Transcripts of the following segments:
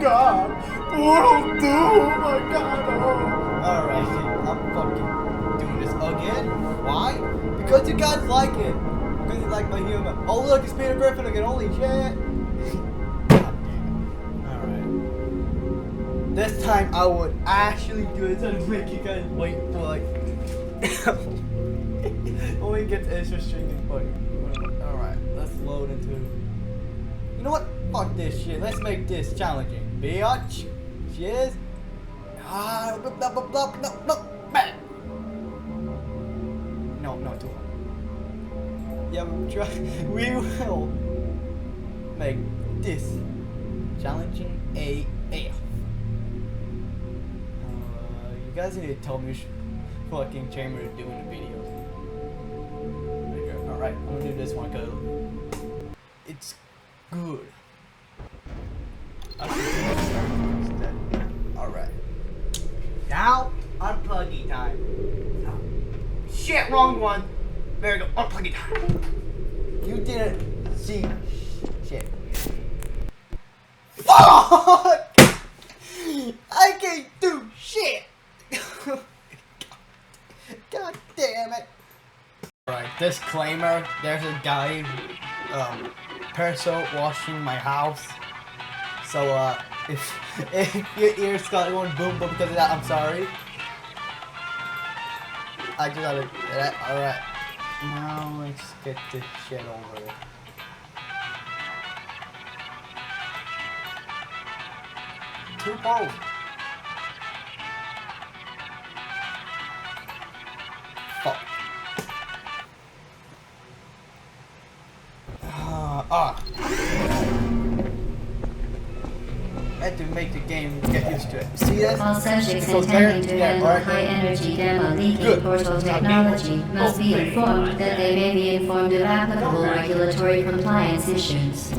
god! Portal 2! Oh my god! Oh. Alright, I'm fucking doing this again. Why? Because you guys like it. Because you like my humor. Oh look, it's Peter Griffin again. Holy shit! Alright. This time I would actually do it and make you guys wait for like when we get interesting and funny. Alright, let's load into. You know what? Fuck this shit. Let's make this challenging. Bitch. Cheers. No, too hard. Yeah, we will make this challenging AF. You guys need to tell me which fucking chamber to do in the videos. Alright, I'm gonna do this one because it's good. Alright. Now, unplugging time. Shit, wrong one. There we go, unplugging time. You didn't see shit. Fuck! I can't do shit! God damn it. Alright, disclaimer, there's a guy, person washing my house. So, if your ears start going boom boom because of that, I'm sorry. I just gotta, alright. Now let's get this shit over with. Two balls. Fuck. I had to make the game get used to it. See this? All subjects intending to handle high-energy demo leaking portal technology must be informed that they may be informed of applicable regulatory compliance issues.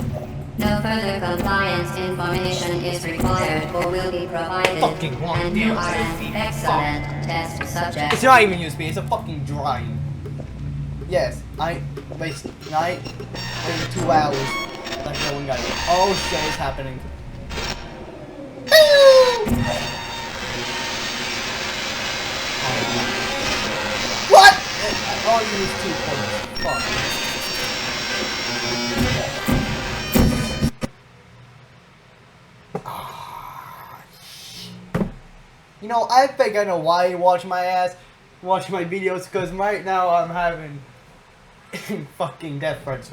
No further compliance information is required or will be provided, and you are an excellent test subject. It's not even USB, it's a fucking drive. Yes, I wasted 2 hours like no one got it. Oh shit, it's happening. What? Oh, you used 2 points. Fuck. You know, I think I know why you watch my ass, watch my videos, because right now I'm having fucking death threats.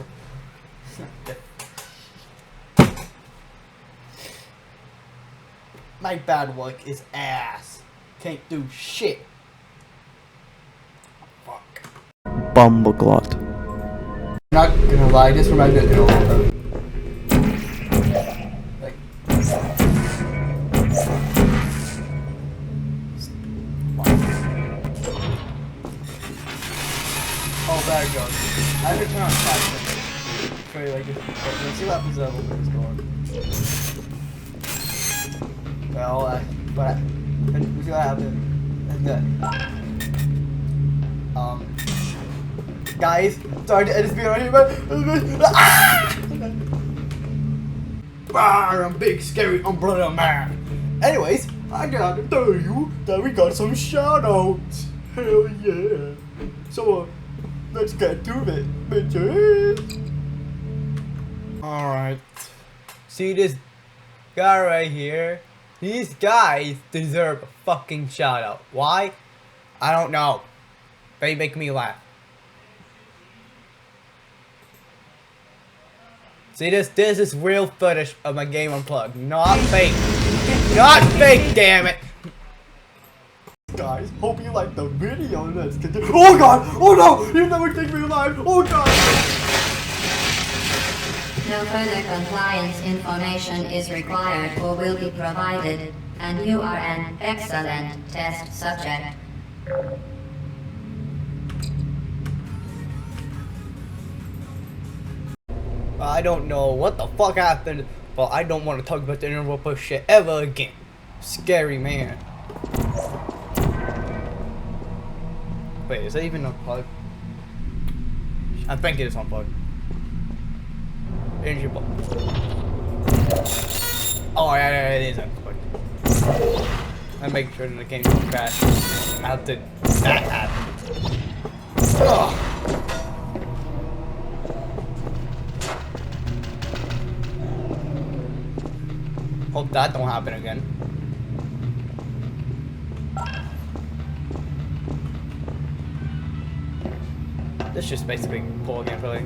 My bad luck is ass. Can't do shit. Fuck. Bumbleclot. Not gonna lie, this reminds me of an old like. Oh, there it goes. I have to turn on flash. Very like this. Let's see what happens when I open this door. Well, but we'll see what happens. And then, guys, sorry to edit this video right here, but I'm big, scary umbrella man. Anyways, I gotta tell you that we got some shoutouts. Hell yeah! So, let's get to it, bitches. All right. See this guy right here? These guys deserve a fucking shout out. Why? I don't know. They make me laugh. See this? This is real footage of my game unplugged. Not fake. Not fake, damn it. Guys, hope you liked the video. Let's continue. Oh god! Oh no! You never take me alive! Oh god! No further compliance information is required or will be provided, and you are an excellent test subject. I don't know what the fuck happened, but I don't want to talk about the interval push shit ever again. Scary man. Wait, is that even unplugged? I think it is unplugged. Energy ball. Oh, yeah, it is unplugged. I make sure that the game won't crash. How did that happen? Ugh. Hope that don't happen again. This is just basically pull again, really.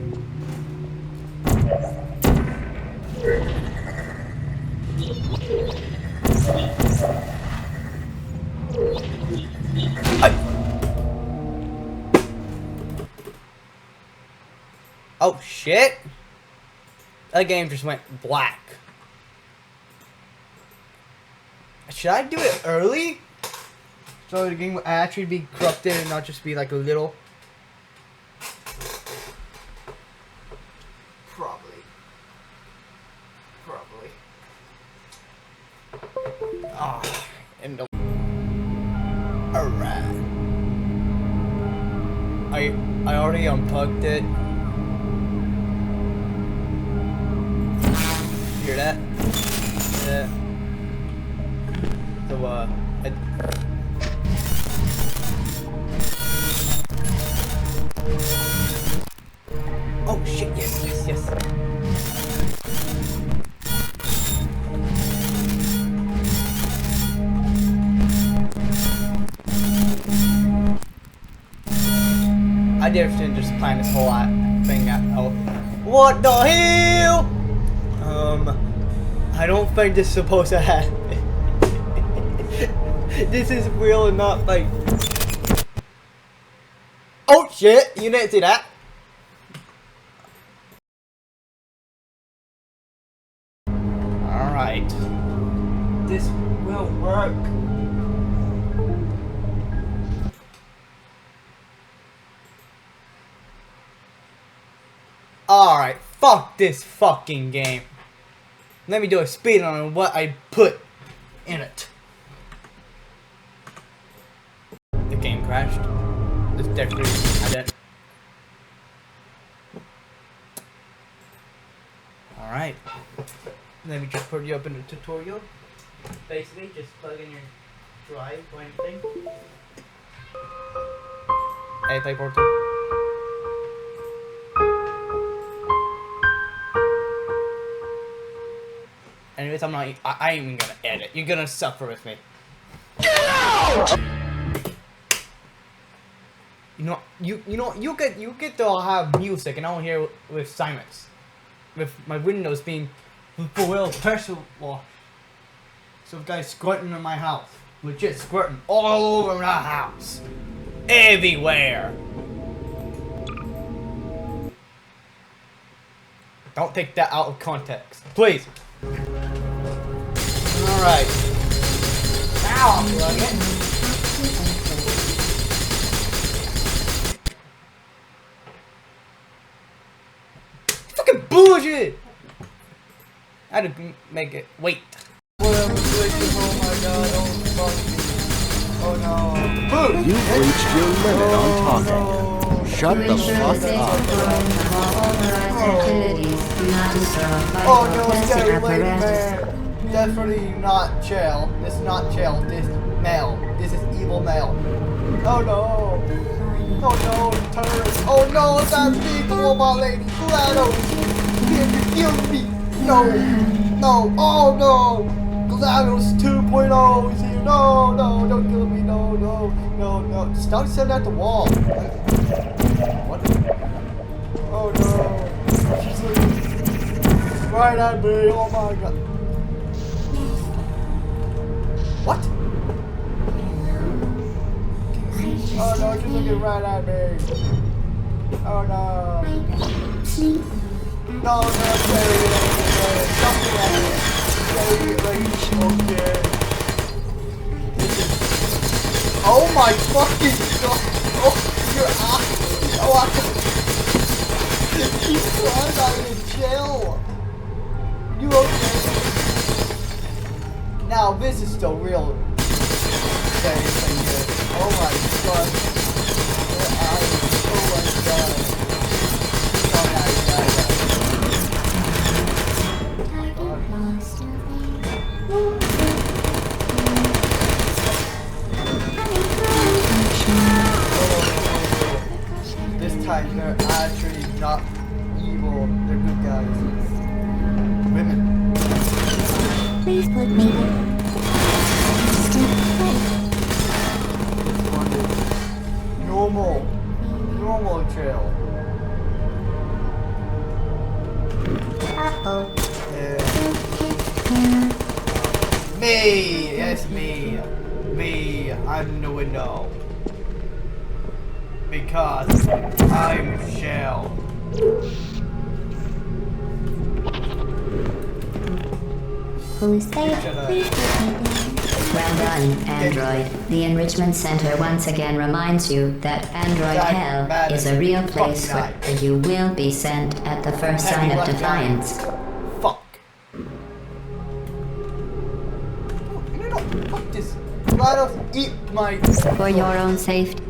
Oh shit! That game just went black. Should I do it early? So the game will actually be corrupted and not just be like a little. Probably. Ah, and the. Alright. I already unplugged it. Hear that? Yeah. So oh shit! Yes. I didn't just plan this whole thing out. Oh, what the hell? I don't think this is supposed to happen. This is real and not like. Oh shit! You didn't see that? Alright. This will work. Alright, fuck this fucking game. Let me do a speed on what I put in it. The game crashed. It's definitely I did. Alright. Let me just put you up in the tutorial. Basically, just plug in your drive or anything. Hey, play Portal. Anyways, I ain't even gonna edit. You're gonna suffer with me. Get out! You get to have music and I don't hear with silence. With my windows being full pressure wash. So guys squirting in my house. Legit squirting all over the house. Everywhere. Don't take that out of context. Please. Alright. Now I'll plug it. Fucking bullshit! I had to make it wait. Whatever, oh my god, oh no. Boom! You've reached your limit on talking. Shut the fuck up. Oh no, scary lady man. Definitely not chill. This is not chill. This is male. This is evil male. Oh no. Oh no, terrorist. Oh no, that's me, oh my lady. GLaDOS. Kill me. No. No. Oh no. GLaDOS 2.0 is here. No, no, don't kill me. No, no, no, no. Stop sending at the wall. What? Oh no. She's looking right at me. Oh my god. What? Oh no, she's looking right at me. Oh no. No, no, something at me. Okay. Oh my fucking god. Oh, your eye. Oh, I can. He's trying out in jail. You okay? Now this is the real thing here. Oh my god. Your eyes. Oh my god. Oh my god. not evil. They're good guys. Women. Please put me in. This one is normal trail. Uh-oh. Yeah. Me, yes, me. Me, I'm in the window. Because I'm Shell. Who's there? Please put me in. Well done, Android. The Enrichment Center once again reminds you that Android Hell is a real place where you will be sent at the first sign of defiance. Fuck. No, fuck this. Let us eat my... For your own safety.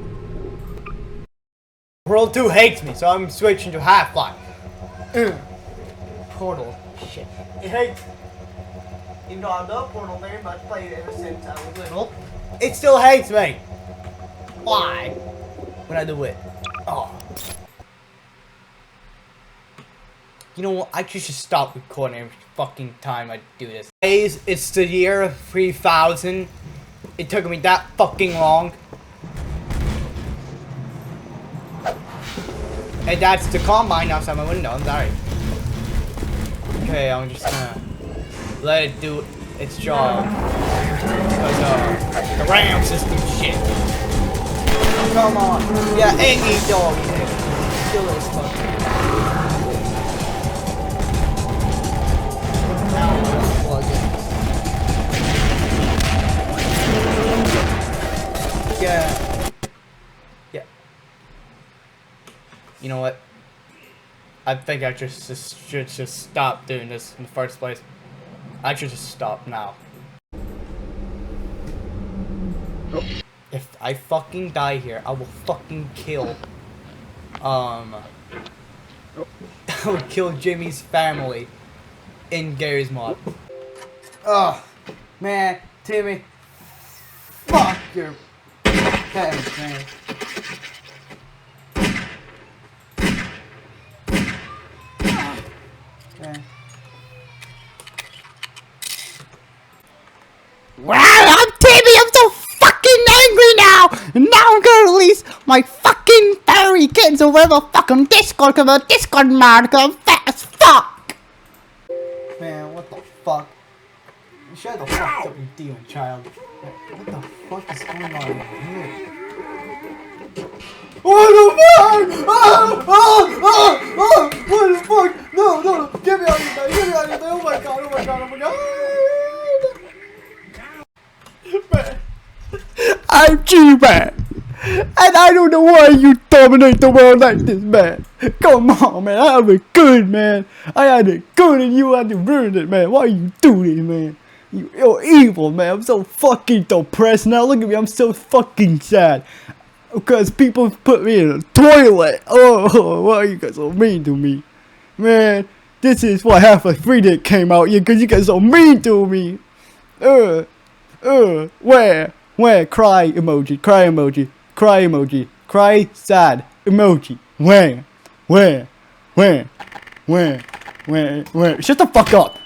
World 2 hates me, so I'm switching to Half-Life. Portal. Shit. It hates me. Even though I love Portal very much, played it ever since I was little, it still hates me. Why? When I do it. Oh. You know what? I should just stop recording every fucking time I do this. It's the year 3000. It took me that fucking long. And that's the combine outside my window. I'm sorry. Okay, I'm just gonna let it do its job. Because, the RAM system shit. Come on. Yeah, any dog. Kill this fucking. Now I'm gonna plug it. Yeah. Yeah. You know what? I think I should just stop doing this in the first place. I should just stop now. If I fucking die here, I will fucking kill, I will kill Jimmy's family in Gary's mod. Oh, man, Timmy. Fuck your parents, man. Okay. Wow, I'm Timmy, I'm so fucking angry now! And now I'm gonna release my fucking furry kids or whatever fucking Discord, cause I'm a Discord mod, cause I'm fat as fuck! Man, what the fuck? Shut the fuck up, you demon child. What the fuck is going on here? What the fuck? What the fuck? No, get me out of here, get me out of here, oh my god. Man. I'm G-Man! And I don't know why you dominate the world like this, man! Come on, man, I have it good, man! I had it good and you had to ruin it, man! Why you do this, man? You're evil, man! I'm so fucking depressed now, look at me, I'm so fucking sad! Because people put me in a toilet! Oh, why are you guys so mean to me? Man, this is why Half-Life 3 did came out, yeah, because you guys so mean to me! Where? Cry emoji, cry emoji, cry emoji, cry sad emoji. Where? Shut the fuck up!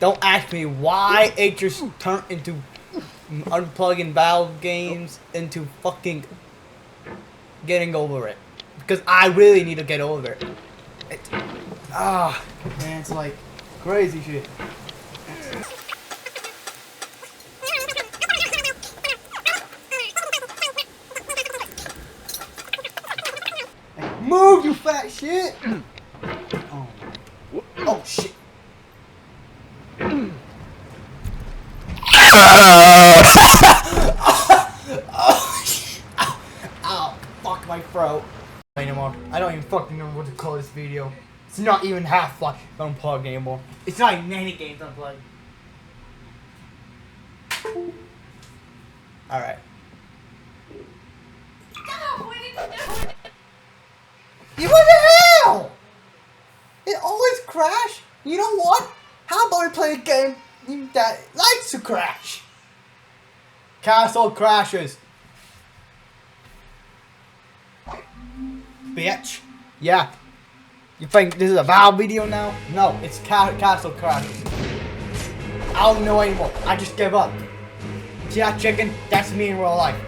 Don't ask me why it just turned into unplugging Valve games into fucking getting over it. Because I really need to get over it. Man, it's like crazy shit. Hey, move, you fat shit! Oh shit. Ow, fuck my throat. Anymore. I don't even fucking know what to call this video. It's not even Half-Life Unplugged anymore. It's not even any games Unplugged. Alright. No, we didn't do it. You what the hell? It always crash. You know what? that likes to crash. Castle crashes. Bitch. Yeah. You think this is a Valve video now? No, it's Castle crashes. I don't know anymore. I just give up. See that chicken? That's me in real life.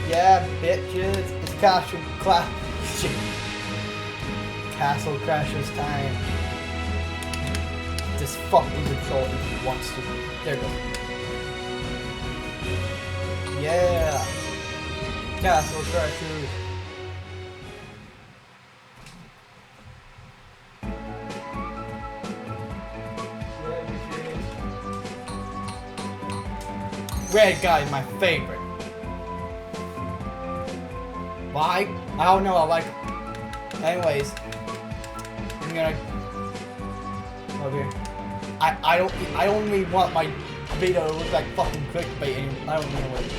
Yeah, bitches. It's Castle Crashers time. This fucking control if he wants to. There we go. Yeah. Castle Crashers. Red guy is my favorite. Why? I don't know, I like him. Anyways, I'm gonna over here. I don't really want my video to look like fucking clickbait anymore. I don't know what to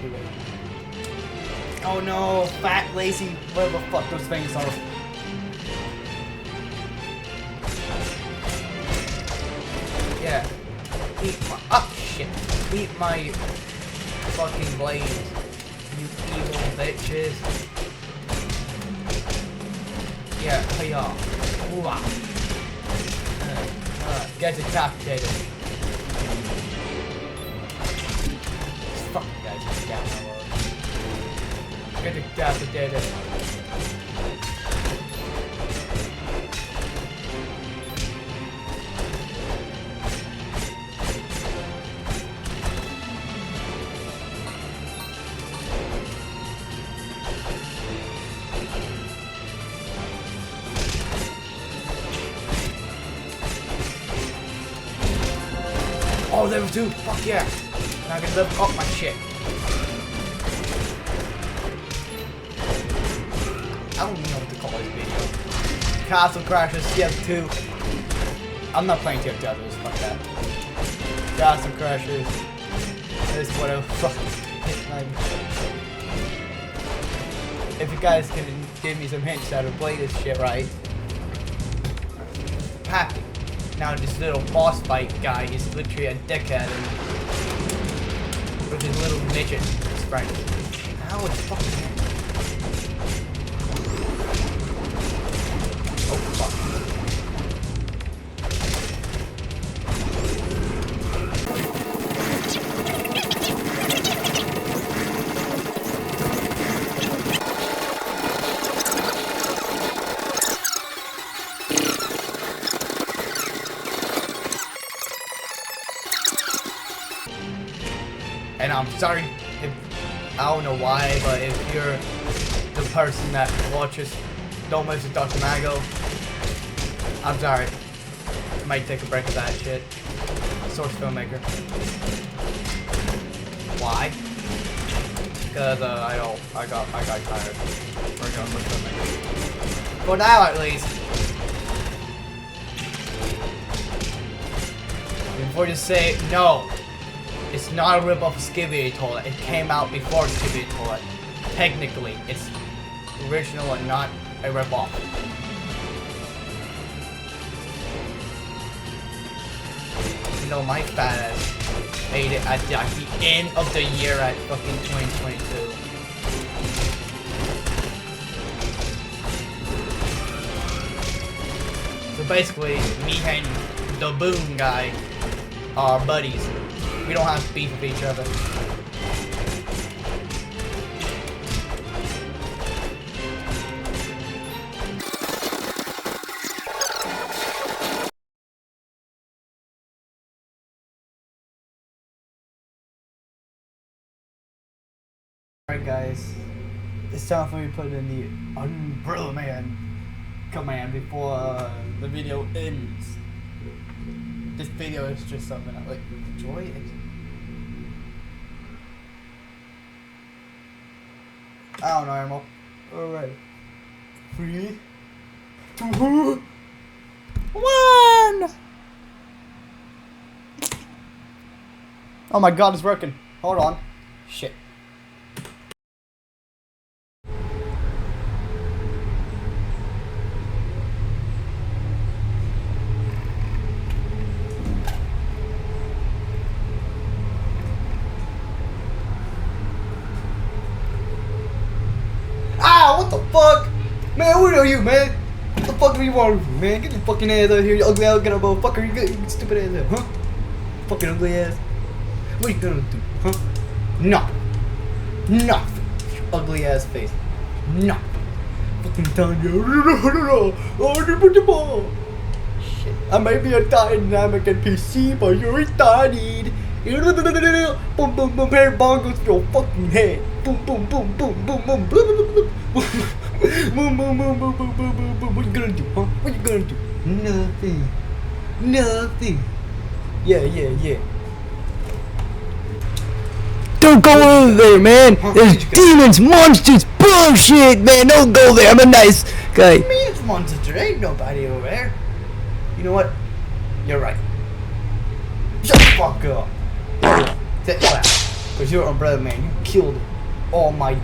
do with it. Oh no, fat, lazy, whatever the fuck those things are. Yeah. Eat my shit. Eat my fucking blades. You evil bitches. Yeah, hiya. Ooh-ah. Get decapitated. Fuck you guys, just down low. Get decapitated. Oh, level 2! Fuck yeah! Now I can level up my shit. I don't even know what to call this video. Castle Crashers TF2. I'm not playing TF2 others, fuck that. Castle Crashers. This whatever. Fuck. If you guys can give me some hints how to play this shit right. Happy. Now this little boss fight guy is literally a dickhead with his little midget sprite. Ow, it's fucking... Oh, fuck. And I'm sorry if, I don't know why, but if you're the person that watches Don't Mess with Dr. Mago, I'm sorry. I might take a break of that shit. Source filmmaker. Why? Because I got tired. Working on source filmmaker. For now at least. Before you say no. It's not a rip-off of Skibidi Toilet. It came out before Skibidi Toilet. Technically, it's original and not a rip-off. You know, my fat ass made it at the end of the year at fucking 2022. So basically, me and the Boom guy are buddies. We don't have to beef with each other. Alright guys, it's time for me to put in the Umbrella Man command before the video ends. This video is just something I like enjoy it. I don't know anymore. Alright. 3, 2, 1! Oh my god, it's working. Hold on. Shit. Ah, what the fuck? Man, who are you, man? What the fuck do you want from me, man? Get your fucking ass out here, you ugly ass motherfucker. You stupid ass, huh? Fucking ugly ass. What are you gonna do, huh? No. Nothing. Ugly ass face. No. Fucking telling you. Shit. I may be a dynamic NPC, but you're retarded. Boom, boom, boom, hair bong goes to your fucking head. Boom, boom, boom, boom, boom, boom, boom, boom, boom, boom, boom, boom, boom, boom, boom, boom, boom. What you gonna do, huh? What you gonna do? Nothing. Nothing. Yeah. Don't go over there, man. There's demons, monsters, bullshit, man. Don't go there. I'm a nice guy. Me, it's monsters. There ain't nobody over there. You know what? You're right. Shut the fuck up. Sit flat. Because you're umbrella man. You killed all my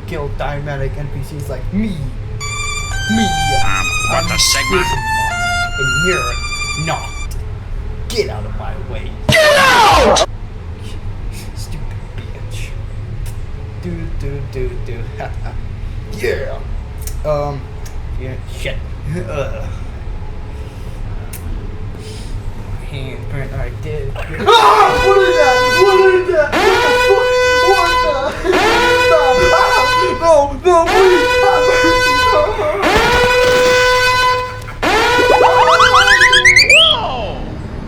killed dynamic NPCs like me. I'm the Sigma. And you're not. Get out of my way. Stupid bitch. Do. Yeah. Yeah. Shit. Handprint right there. Ah! What is that? What is that? What the fuck? What the? Stop! No, please!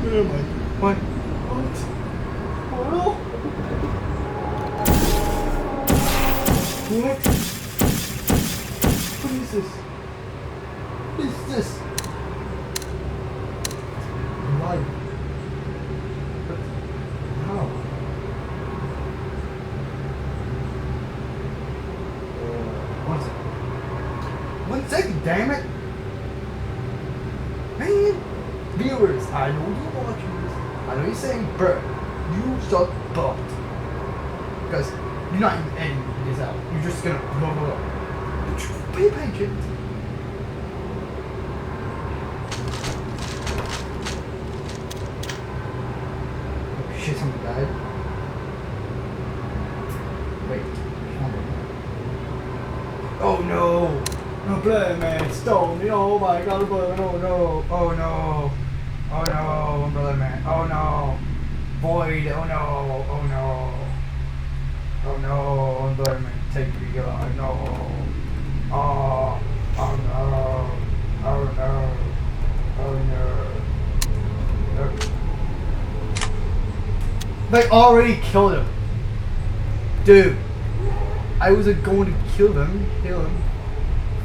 Where am I? What? What? What is this? What is this? Life. How? One second, damn it! Man! Viewers, I know you're watching this. I know you're saying, bruh, you suck butt. Because you're not even editing this out. You're just gonna blah blah blah. But you pay attention. Shit, something died. Wait. Oh no! No blood, man. Stone. Oh my god, blood. Oh no. Oh no. Oh no, umbrella man. Oh no. Void. Oh no. Oh no. Oh no, umbrella man. Take me alive. No. Oh. Oh no. Oh no. Oh no. No. They already killed him. Dude. I wasn't going to kill him.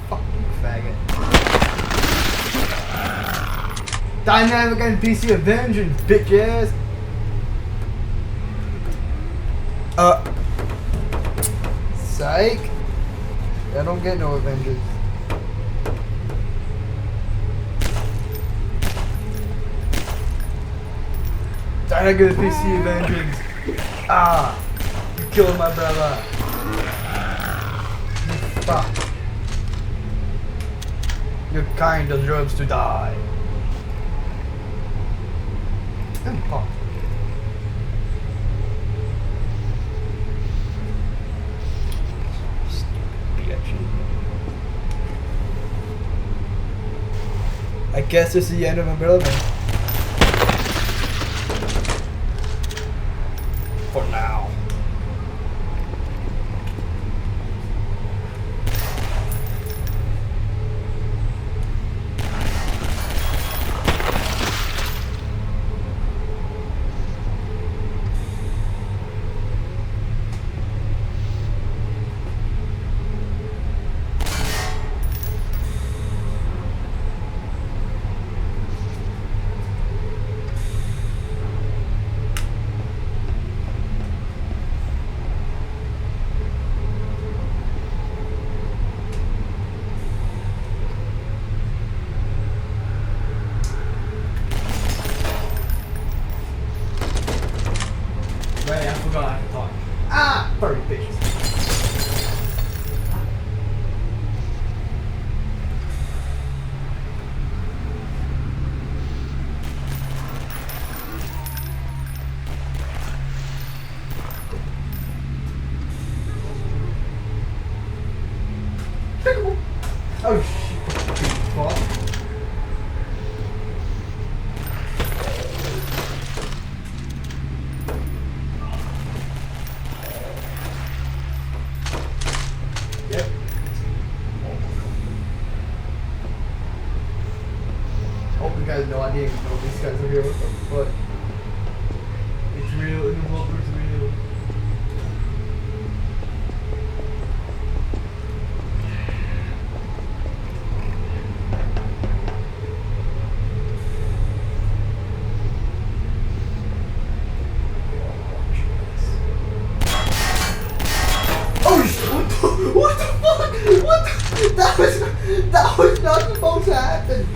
Fuck you, faggot. Dynamic NPC of vengeance, bitch ass. Psych. I don't get no Avengers. Dynamic NPC of vengeance. Ah. You killed my brother. You fuck. Your kind deserves to die. And pop. I guess this is the end of Umbrella Man. For now. Oh shit. Fuck. Yep. Hope you guys know I didn't even know these guys are here. What the fuck? It's real, and the world is real. Oh shit! What the fuck? What the? That was not supposed to happen.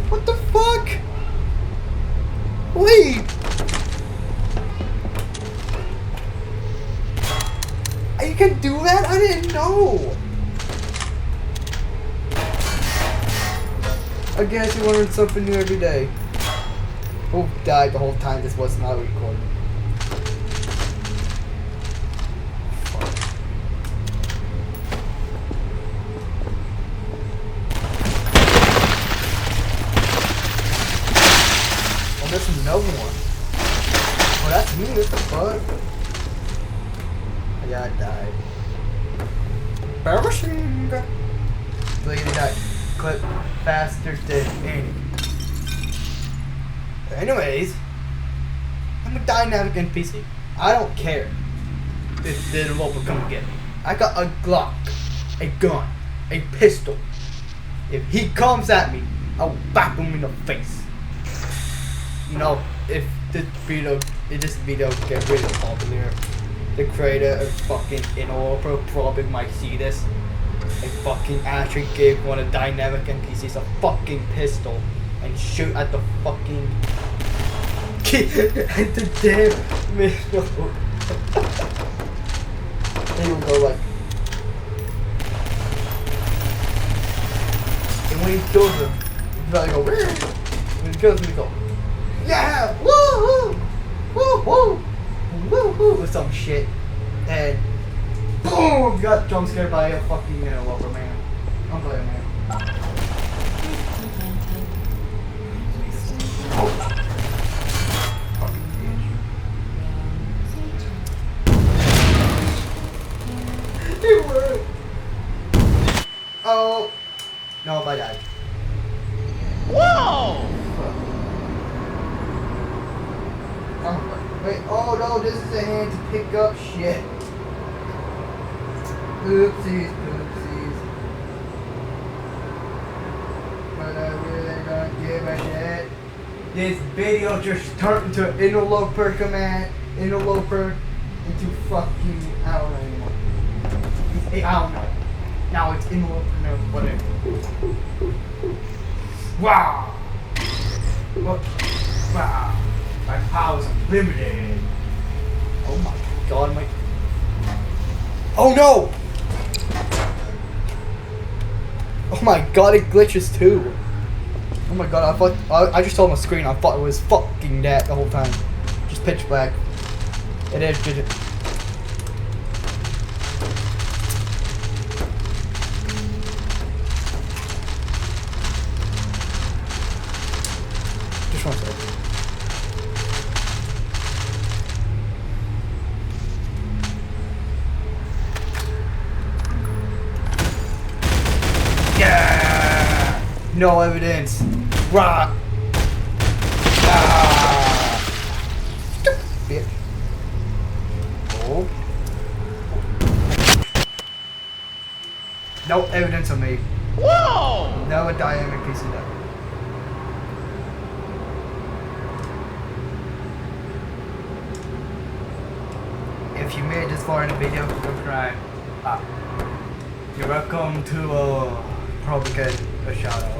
What the fuck? Wait. You can do that? I didn't know. I guess you learn something new every day. Oh, died the whole time this was not recorded. Oh, there's another one. Oh, that's me. What the fuck? Yeah, I died. Embarrassing. Believe that clip faster than any. Anyways, I'm a dynamic NPC. I don't care if the developer come and get me. I got a Glock, a gun, a pistol. If he comes at me, I'll bap him in the face. You know, if this video get really popular, the creator of fucking Interloper probably might see this. I fucking actually gave one of dynamic NPCs a fucking pistol and shoot at the fucking at the damn middle. And he would go like, and when he kills him, he's probably go, when he kills him, he go, yeah, woo, woo, woo, woo, woo, or some shit, and boom, got jump scared by a fucking Interloper, man. I'm playing, man. Oh no, I died. Whoa! Wait, oh no, this is a hand to pick up shit. Oopsies, oopsies. But I really don't give a shit. This video just turned into an interloper command. Interloper into fucking, I don't know anymore. I don't know. Now it's interloper, no, whatever. Wow! What? Wow! My power's unlimited. Oh my god, my. Oh no! Oh my god, it glitches too. Oh my god, I thought I just saw on the screen. I thought it was fucking that the whole time. Just pitch black. It is just. Just one second. Yeah! No evidence. Rah! Ah! Bitch. Oh. No evidence of me. Whoa! No a dynamic piece of that. If you made this far in the video, subscribe. You're welcome to probably get a shout out.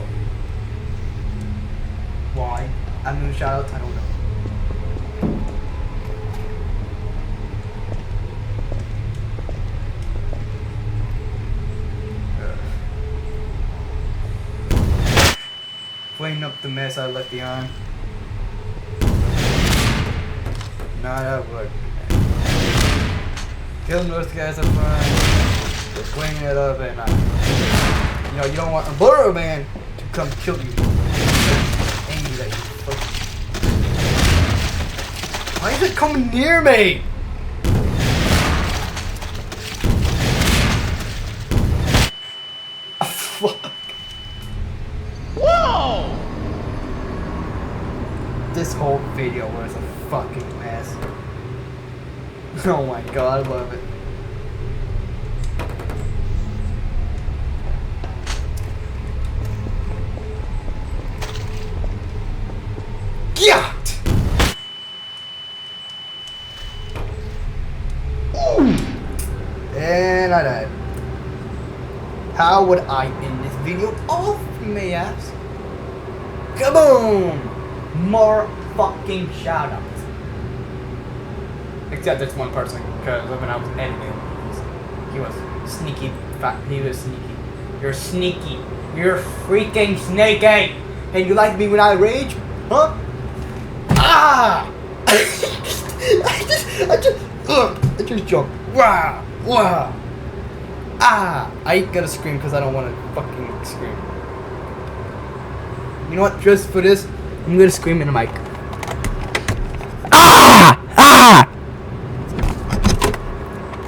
Why? I'm gonna shout out, I don't know. Clean up the mess I left behind. Nah, that worked. Kill those guys up front. Clean it up and You know, you don't want a burrow man to come kill you. Angry that you Why is it coming near me? Fuck. Whoa! This whole video was a fucking mess. Oh my god, I love it. Yacht! And I died. How would I end this video off, you may ask? Kaboom! More fucking shoutouts. Except that's one person, because when I was editing, he was sneaky. He was sneaky. You're sneaky. You're freaking sneaky! And you like me when I rage? Huh? Ah! I just jumped. Wow! Wow! Ah! I ain't gonna scream because I don't want to fucking scream. You know what? Just for this, I'm gonna scream in the mic. Ah! Ah!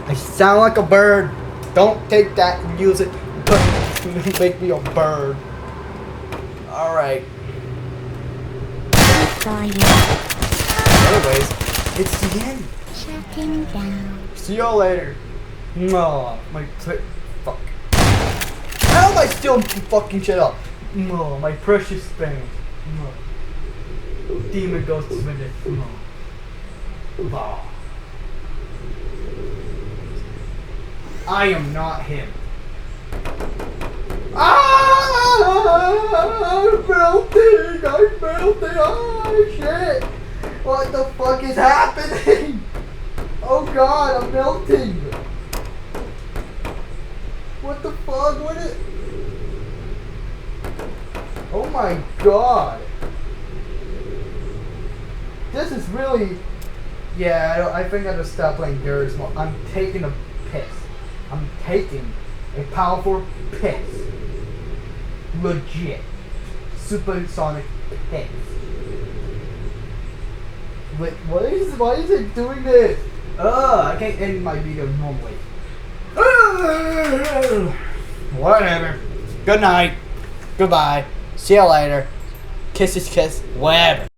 I sound like a bird. Don't take that and use it to make me a bird. Alright. Anyways, it's the end. Checking down. See y'all later. No, my fuck. How am I still fucking shit up? No, my precious thing. No. Demon ghost is with it. No. Wow. I am not him. Ah! I'm melting! I'm melting! Oh shit! What the fuck is happening? Oh god, I'm melting! What the fuck? What is... Oh my god! This is really... Yeah, I think I gotta stop playing very small. I'm taking a piss. I'm taking a powerful piss. Legit. Supersonic piss. Wait, why is it doing this? I can't end my video normally. Whatever. Good night. Goodbye. See you later. Kisses, kiss. Whatever.